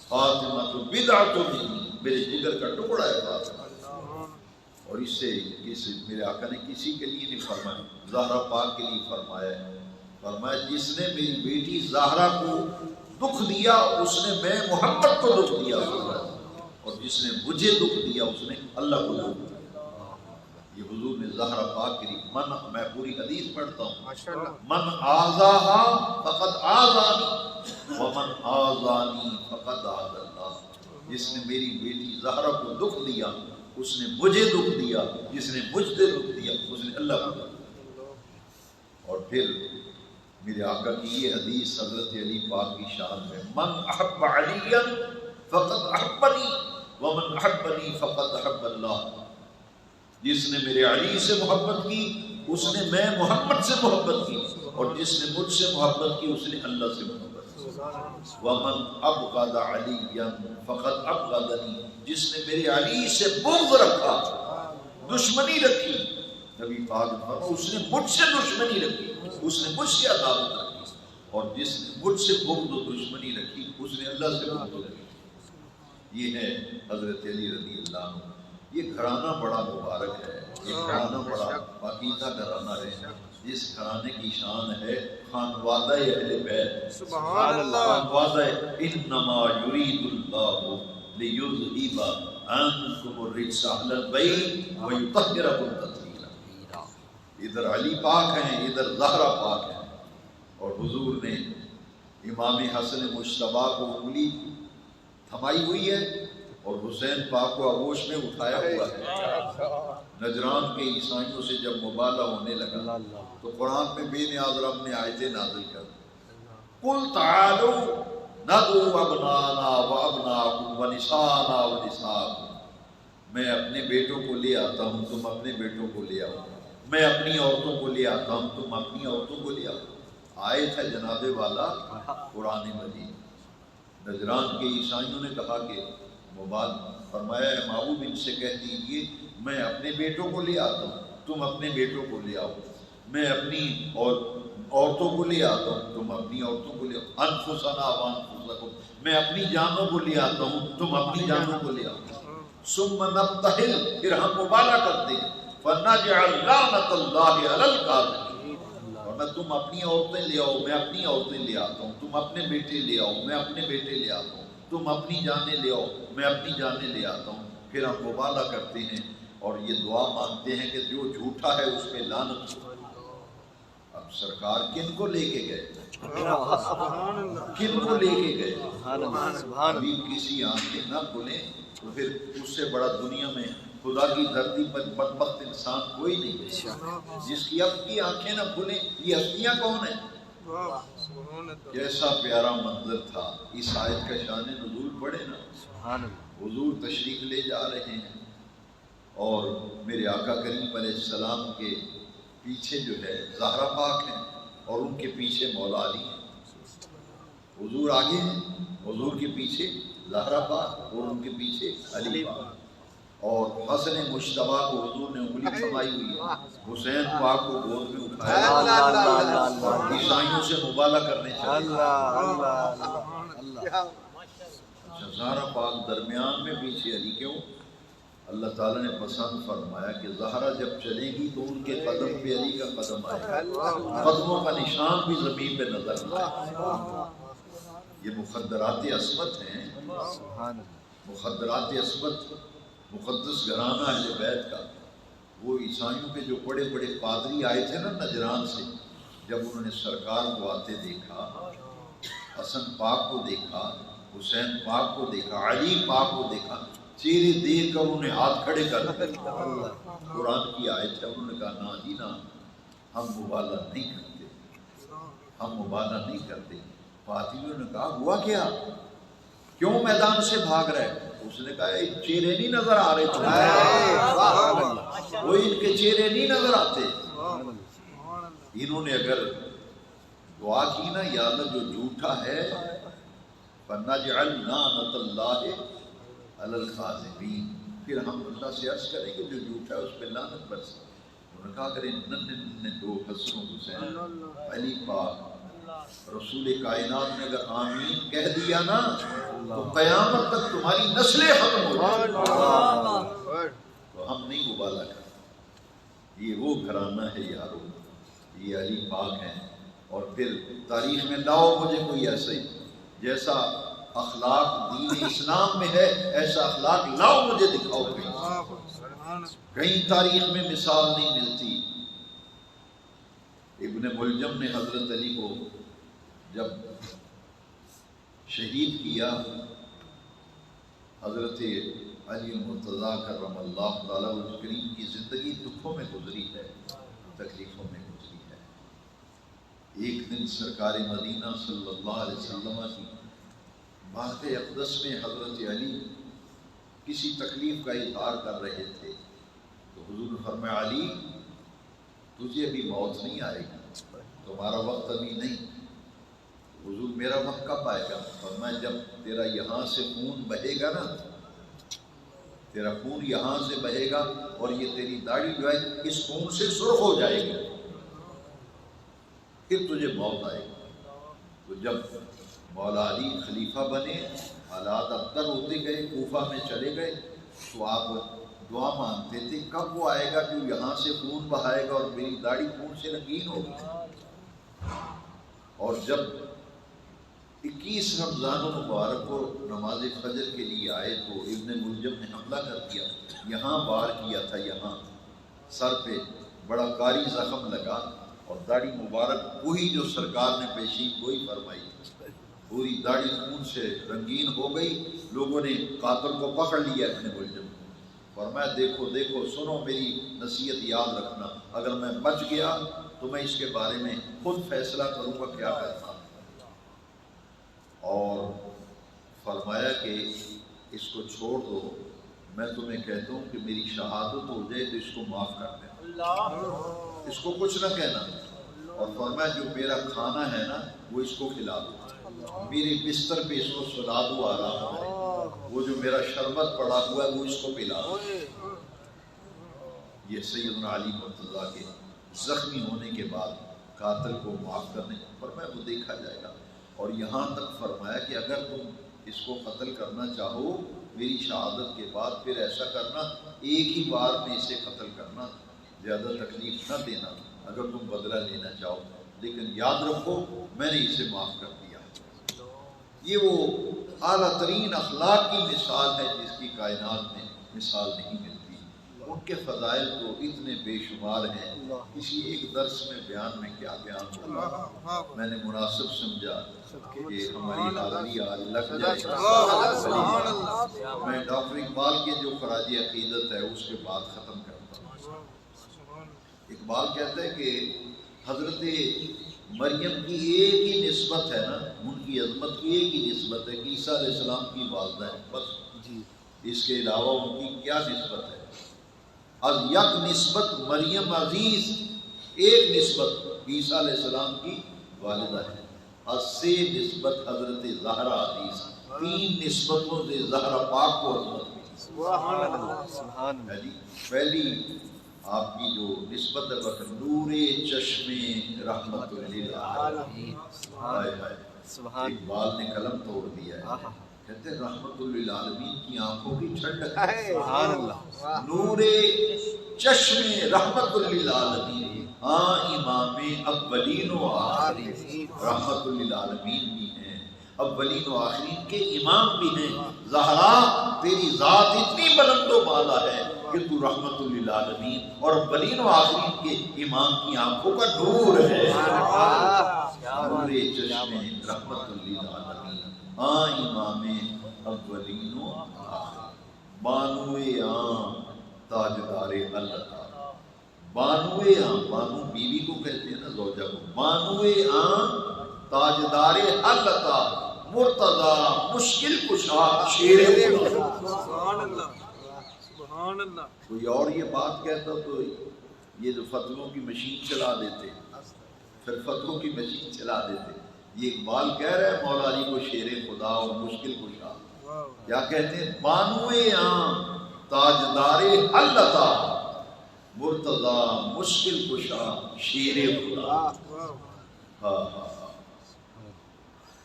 فاطمہ بدعۃ منی، میرے جگر کا ٹکڑا ہے فاطمہ۔ اور اس سے میرے آقا نے کسی کے لیے نہیں فرمایا، زہرا پاک کے لیے فرمایا ہے، فرمایا جس نے میری بیٹی زہرا کو دکھ دیا اس نے میں محمد کو دکھ دیا، اور جس نے مجھے دکھ دیا اس نے اللہ کو دکھ دیا۔ یہ حضور نے زہرا پاک کی من، میں پوری حدیث پڑھتا ہوں، ماشاءاللہ، من آذاہا فقد آذانی ومن آذانی فقد آذى اللہ، جس نے میری بیٹی زہرا کو دکھ دیا اس نے مجھے دکھ دیا، جس نے مجھ سے دکھ دیا اس نے اللہ کو دکھ دیا۔ اور پھر میرے آقا کی یہ حدیث حضرت علی پاک کی شان ہے، من احب علیا فقد احبنی ومن احبنی فقد احب اللہ، جس نے میرے علی سے محبت کی اس نے میں محمد سے محبت کی، اور جس نے مجھ سے محبت کی اس نے اللہ سے محبت کی۔ ومن ابغض علیا فقد ابغضنی، جس نے میرے علی سے بغض رکھا، دشمنی رکھی، نبی پاک فرمایا اس نے مجھ سے دشمنی رکھی، اس نے مجھ سے عداوت رکھی، اور جس نے مجھ سے بغض و دشمنی رکھی اس نے اللہ سے بغض رکھی۔ یہ ہے حضرت علی رضی اللہ عنہ۔ یہ گھرانہ بڑا مبارک ہے، یہ گھرانہ بڑا پاکیزہ گھرانہ ہے، جس گھرانے کی شان ہے خانوادہ اہل بیت۔ سبحان اللہ، خانوادہ انما یرید اللہ لیذہب عنکم الرجس اہل البیت ویطہرکم تطہیرا۔ ادھر علی پاک ہیں، ادھر زہرا پاک ہیں، اور حضور نے امام حسن مجتبیٰ کو انگلی تھمائی ہوئی ہے اور حسین پاک کو آغوش میں اٹھایا ہوا ہے۔ نجران کے عیسائیوں سے جب مبالہ ہونے لگا تو قرآن میں بے نیاز رب نے آیتیں نازل کر قُلْ تَعَالُوا نَدْعُو أَبْنَاءَنَا وَأَبْنَاءَكُمْ وَنِسَاءَنَا وَنِسَاءَكُمْ، میں اپنے بیٹوں کو لے آتا ہوں تم اپنے بیٹوں کو لے آؤ، میں اپنی عورتوں کو لے آتا ہوں تم اپنی عورتوں کو لے آؤ۔ آیت ہے جناب والا قرآن مجید۔ نجران کے عیسائیوں نے کہا کہ مبال فرمایا ہے معبود ان سے کہہ دیجئے میں اپنے بیٹوں کو لے آتا ہوں تم اپنے بیٹوں کو لے آؤ، میں اپنی عورتوں کو لے آتا ہوں تم اپنی عورتوں کو لے آؤ، انفسنا وانفسکم، میں اپنی جانوں کو لے آتا ہوں تم اپنی جانوں کو لے آؤ، ثم نبتہل، پھر ہم مبالغہ کرتے ہیں، فنجعل لعنۃ اللہ علی الکاذبین، ورنہ تم اپنی عورتیں لے آؤ میں اپنی عورتیں لے آتا ہوں، تم اپنے بیٹے لے آؤ میں اپنے بیٹے لے آتا ہوں، تم اپنی جانیں لے آؤ میں اپنی جانیں لے آتا ہوں، پھر ہم مبالغہ کرتے ہیں اور یہ دعا مانگتے ہیں کہ جو جھوٹا ہے اس پہ لعنت ہو۔ اب سرکار کن کو لے کے گئے، کن کو لے کے گئے؟ ابھی کسی آنکھیں نہ کھلیں تو پھر اس سے بڑا دنیا میں خدا کی دھرتی پر بدبخت انسان کوئی نہیں ہے جس کی اب کی آنکھیں نہ کھلیں۔ یہ ہستیاں کون ہیں؟ کیسا پیارا منظر تھا۔ اس آیت کا شان نزول پڑھے نا، حضور تشریف لے جا رہے ہیں اور میرے آقا کریم علیہ السلام کے پیچھے جو ہے زہرا پاک ہیں اور ان کے پیچھے مولا علی ہیں۔ حضور آگے ہیں، حضور کے پیچھے زہرا پاک اور ان کے پیچھے علی پاک، اور حسن مجتبیٰ کو حضور نے انگلی تھمائی ہوئی ہے، حسین پاک کو گود میں اٹھایا، عیسائیوں سے مبالغہ کرنے چاہیے۔ زہرا پاک درمیان میں پیچھے علی، کیوں؟ اللہ تعالیٰ نے پسند فرمایا کہ زہرا جب چلے گی تو ان کے قدم پہ علی کا قدم آئے، قدموں کا نشان بھی زمین پہ نظر آئے۔ یہ مخدرات عصمت ہیں، مخدرات عصمت، مقدس گھرانہ اہل بیت کا۔ وہ عیسائیوں کے جو بڑے بڑے پادری آئے تھے نا نجران سے، جب انہوں نے سرکار کو آتے دیکھا، حسن پاک کو دیکھا، حسین پاک کو دیکھا، علی پاک کو دیکھا، چہرے دیکھ کر انہوں نے ہاتھ کھڑے کر دیے۔ قرآن کی آیت ہے، انہوں نے کہا نا جی نا، ہم مبالغہ نہیں کرتے، ہم مبالغہ نہیں کرتے۔ پادریوں نے کہا ہوا کیا، کیوں میدان سے بھاگ رہے؟ اس نے کہا چہرے نہیں نظر آ رہے تمہیں، وہ ان کے چہرے نہیں نظر آتے۔ انہوں نے اگر دعا کی نا یا اللہ جو جھوٹا ہے فَنَجْعَلْ لَعْنَةَ اللَّهِ عَلَى الْكَاذِبِينَ، پھر ہم اللہ سے عرض کریں کہ جو جھوٹا ہے اس پہ لعنت برسے۔ انہوں نے کہا کریں ننے دو حسن حسین علی پاک، رسول کائنات نے اگر آمین کہہ دیا نا تو قیامت تک تمہاری نسلیں ختم ہو جائیں۔ تو ہم نہیں مبالغہ کرتے۔ یہ وہ گھرانہ ہے یارو، یہ علی پاک ہیں۔ اور پھر تاریخ میں لاؤ مجھے کوئی ایسا ہی جیسا اخلاق دین اسلام میں ہے، ایسا اخلاق لاؤ مجھے دکھاؤ کہیں۔ کہیں تاریخ میں مثال نہیں ملتی۔ ابن ملجم نے حضرت علی کو جب شہید کیا، حضرت علی المرتضیٰ کرم اللہ تعالیٰ وجہ کریم کی زندگی دکھوں میں گزری ہے، تکلیفوں میں گزری ہے۔ ایک دن سرکار مدینہ صلی اللہ علیہ وسلم کی باغ اقدس میں حضرت علی کسی تکلیف کا اظہار کر رہے تھے، تو حضور نے فرمایا علی تجھے ابھی موت نہیں آئے گی، تمہارا وقت ابھی نہیں۔ حضور میرا وقت کب آئے گا؟ فرمایا جب تیرا یہاں سے خون بہے گا نا، تیرا خون یہاں سے بہے گا اور یہ تیری داڑھی جو ہے اس خون سے سرخ ہو جائے گی، پھر تجھے موت آئے گی۔ تو جب مولا علی خلیفہ بنے، حالات ابتر ہوتے گئے، کوفہ میں چلے گئے، تو آپ دعا مانگتے تھے کب وہ آئے گا کہ یہاں سے خون بہائے گا اور میری داڑھی خون سے رنگین ہوگی۔ اور جب 21 رمضان المبارک کو نماز فجر کے لیے آئے تو ابن ملجم نے حملہ کر دیا، یہاں وار کیا تھا، یہاں سر پہ بڑا کاری زخم لگا، اور داڑھی مبارک وہی جو سرکار نے پیشین گوئی فرمائی، پوری داڑھی خون سے رنگین ہو گئی۔ لوگوں نے قاتل کو پکڑ لیا ابن ملجم، فرمایا دیکھو دیکھو سنو میری نصیحت یاد رکھنا، اگر میں بچ گیا تو میں اس کے بارے میں خود فیصلہ کروں گا کیا کرنا۔ اور فرمایا کہ اس کو چھوڑ دو، میں تمہیں کہتا ہوں کہ میری شہادت ہو جائے تو اس کو معاف کر دیں، اس کو کچھ نہ کہنا۔ اور فرمایا جو میرا کھانا ہے نا وہ اس کو کھلا دو، میرے بستر پہ اس کو سلا دو آرام سے، وہ جو میرا شربت پڑا ہوا ہے وہ اس کو پلا دو۔ یہ سیدنا علی مرتضیٰ کے زخمی ہونے کے بعد قاتل کو معاف کرنے فرمایا وہ دیکھا جائے گا۔ اور یہاں تک فرمایا کہ اگر تم اس کو قتل کرنا چاہو میری شہادت کے بعد، پھر ایسا کرنا ایک ہی بار میں اسے قتل کرنا، زیادہ تکلیف نہ دینا اگر تم بدلہ لینا چاہو، لیکن یاد رکھو میں نے اسے معاف کر دیا۔ یہ وہ اعلیٰ ترین اخلاق کی مثال ہے جس کی کائنات میں مثال نہیں ملتی۔ ان کے فضائل تو اتنے بے شمار ہیں، کسی ایک درس میں بیان میں کیا بیان ہوگا۔ میں نے مناسب سمجھا کہ ہماری حاضری آج لگ جائے۔ میں ڈاکٹر اقبال کے جو خراج عقیدت ہے اس کے بعد ختم کرتا ہوں۔ اقبال کہتا ہے کہ حضرت مریم کی ایک ہی نسبت ہے نا، ان کی عظمت کی ایک ہی نسبت ہے کہ عیسیٰ علیہ السلام کی والدہ ہے، بس اس کے علاوہ ان کی کیا نسبت ہے؟ از یک نسبت مریم عزیز، ایک نسبت عیسیٰ علیہ السلام کی والدہ ہے، از سے نسبت حضرت زہرا عزیز، 3 نسبتوں سے زہرا پاک کو عظمت ملی۔ پہلی آپ کی جو نسبت ہے نور چشم رحمت للعالمین، اقبال نے قلم توڑ دیا ہے، کہتے ہیں رحمت للعالمین کی آنکھوں کی ٹھنڈک، نور چشم رحمت للعالمین، ہاں امام اولین و آخرین، رحمت للعالمین بھی ہیں، اولین و آخرین کے امام بھی ہیں۔ زہرا تیری ذات اتنی بلند و بالا ہے کہ تو رحمت للعالمین اور اولین و آخرین کے امام کی آنکھوں کا نور ہے۔ نور چشم رحمت للعالمین، ہاں امام اولین و آخرین، بانوئے عام تاجدار اللہ، بانوئے عام، بانو بیوی کو کہتے ہیں نا، زوجہ کو، بانوئے عام تاجدار اللہ، مرتضی مشکل کشا شیر خدا۔ کوئی اور یہ بات کہتا تو یہ جو فتووں کی مشین چلا دیتے، پھر فتووں کی مشین چلا دیتے۔ یہ اقبال کہہ رہے ہیں مولا علی کو شیر خدا اور مشکل کشا، کیا کہتے ہیں؟ بانوئے عام تاجدار اللہ، مرتضی مشکل کشا شیر خدا۔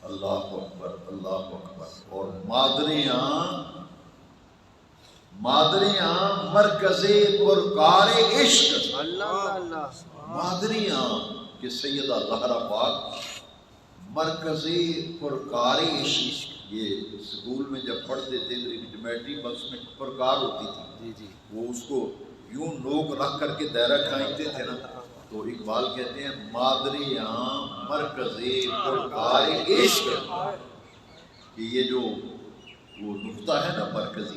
اللہ اکبر، اللہ اکبر۔ اور مادر عام مرکز پرکار عشق، مادر عام کہ سیدہ زہرا پاک مرکز پرکار عشق۔ یہ اسکول میں جب پڑھتے تھے میٹرک بس میں پرکار ہوتی تھی، وہ اس کو یوں نوک رکھ کر کے دائرہ کھینچتے تھے نا، تو اقبال کہتے ہیں مادری عام مرکز پرکار عشق، کہ یہ جو وہ نقطہ ہے نا مرکز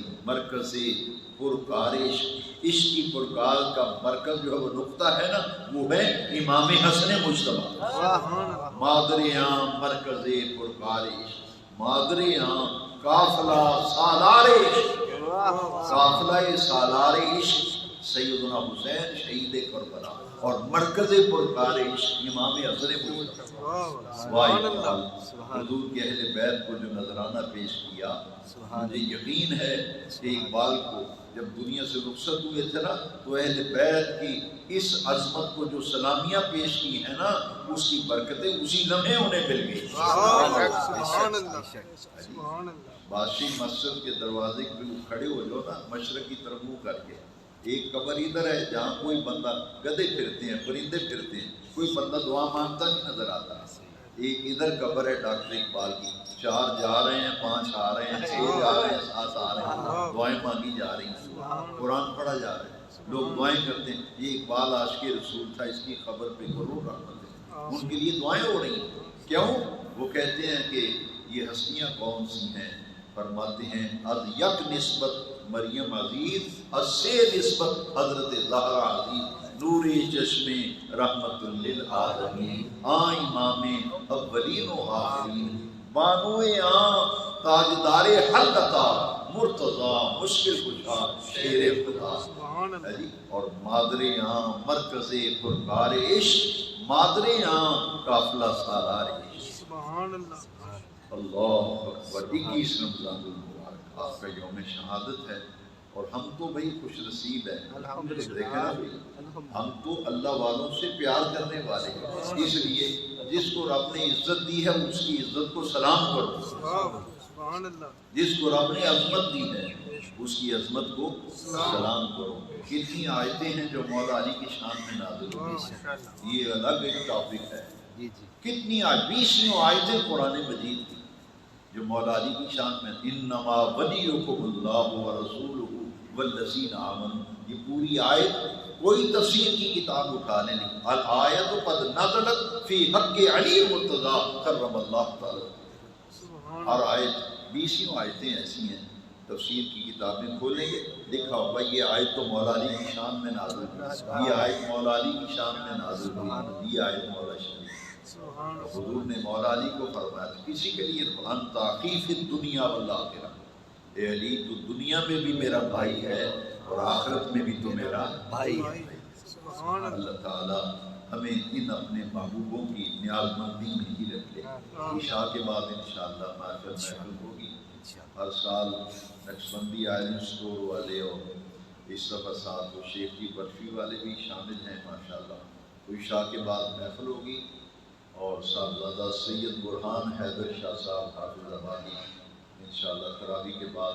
پرکار عشق کی پرکار کا مرکز جو ہے وہ نقطہ ہے نا، وہ ہے امام حسن مجتبی۔ مادری عام مرکز پرکار عشق، مادری عام قافلہ سالار عشق، قافلہ سالار عشق سیدنا حسین شہید کربلا، اور مرکز پرکار عشق امام حسن مجتبی۔ حضور کے اہل بیت کو جو نذرانہ پیش کیا، مجھے یقین ہے کہ اقبال کو جب دنیا سے رخصت ہوئے تھے نا، تو اہل بیت کی اس عظمت کو جو سلامیاں پیش کی ہیں نا، اس کی برکتیں اسی لمحے انہیں مل گئی۔ بادشاہی مسجد کے دروازے پہ وہ کھڑے ہو جاؤ نا، مشرق کی طرف منہ کر کے، ایک قبر ادھر ہے جہاں کوئی بندہ، گدھے پھرتے ہیں، پرندے پھرتے ہیں، کوئی بندہ دعا مانگتا نہیں نظر آتا۔ ایک ادھر قبر ہے ڈاکٹر اقبال کی، 4 جا رہے ہیں، 5 آ رہے ہیں، 6 جا رہے ہیں، 7 آ رہے ہیں، دعائیں مانگی جا رہی ہیں، قرآن پڑھا جا رہا ہے، لوگ دعائیں کرتے ہیں۔ یہ اقبال عاشق رسول تھا، اس کی خبر پہ ضرور رحمت ہے، ان کے لیے دعائیں ہو رہی ہیں۔ کیوں؟ وہ کہتے ہیں کہ یہ ہستیاں کون سی ہیں؟ فرماتے ہیں از یک نسبت مریم عزیز، از سے نسبت حضرت زہرا عزیز، نور چشم رحمت للعالمین، امام اولین و آخرین، بانو تاجدار حلقہ مرتضی مشکل کشا شیر خدا۔ اور مادر عام مرکز پرکار عشق، مادر عام قافلہ سالار عشق۔ اللہ اکبر۔ 21 رمضان المبارک آپ کا یوم شہادت ہے، اور ہم تو بھئی خوش نصیب ہیں، دیکھیں نا بھئی، ہم تو اللہ والوں سے پیار کرنے والے ہیں، اس لیے جس کو رب نے عزت دی ہے اس کی عزت کو سلام کرو، جس کو رب نے عظمت دی ہے اس کی عظمت کو سلام کرو۔ کتنی آیتیں ہیں جو مولا علی کی شان میں نازل ہوئی، یہ الگ ایک ٹاپک ہے۔ کتنی 20 آیتیں قرآن مجید کی جو مولا علی کی شان میں، انما ولیکم اللہ ورسولہ والذین آمنوا، یہ پوری آیت کوئی تفسیر کی کتاب اٹھانے نہیں، الآیت قد نزلت فی حق علی مرتضی کرم اللہ تعالی۔ ہر آیت 20 آیتیں ایسی ہیں، تفسیر کی کتابیں کھولیں گے لکھا ہوگا یہ آیت تو مولا علی کی شان میں نازل ہوئی، یہ آیت مولا علی کی شان میں نازل ہوئی، یہ آیت مولا شریف۔ حضور نے مولا علی کو فرمایا تھا کسی کے لیے، انت اخی فی الدنیا والآخرہ، اے علی تو دنیا میں بھی میرا بھائی ہے اور آخرت میں بھی تو میرا بھائی ہے۔ اللہ تعالی ہمیں ان اپنے محبوبوں کی نیاز مندی میں ہی رکھے۔ عشاء کے بعد انشاءاللہ محفل ہوگی، ہر سال نقشبندی آئرن اسٹور والے اور اس دفعہ ساتھ وہ شیخ کی برفی والے بھی شامل ہیں ماشاءاللہ۔ تو عشاء کے بعد محفل ہوگی، اور صاحبزادہ سید برہان حیدر شاہ صاحب حافظ آبادی انشاءاللہ تراویح کے بعد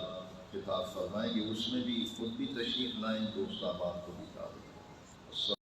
خطاب فرمائیں گے، اس میں بھی خود بھی تشریف لائیں، دوست احباب کو بھی دعوت۔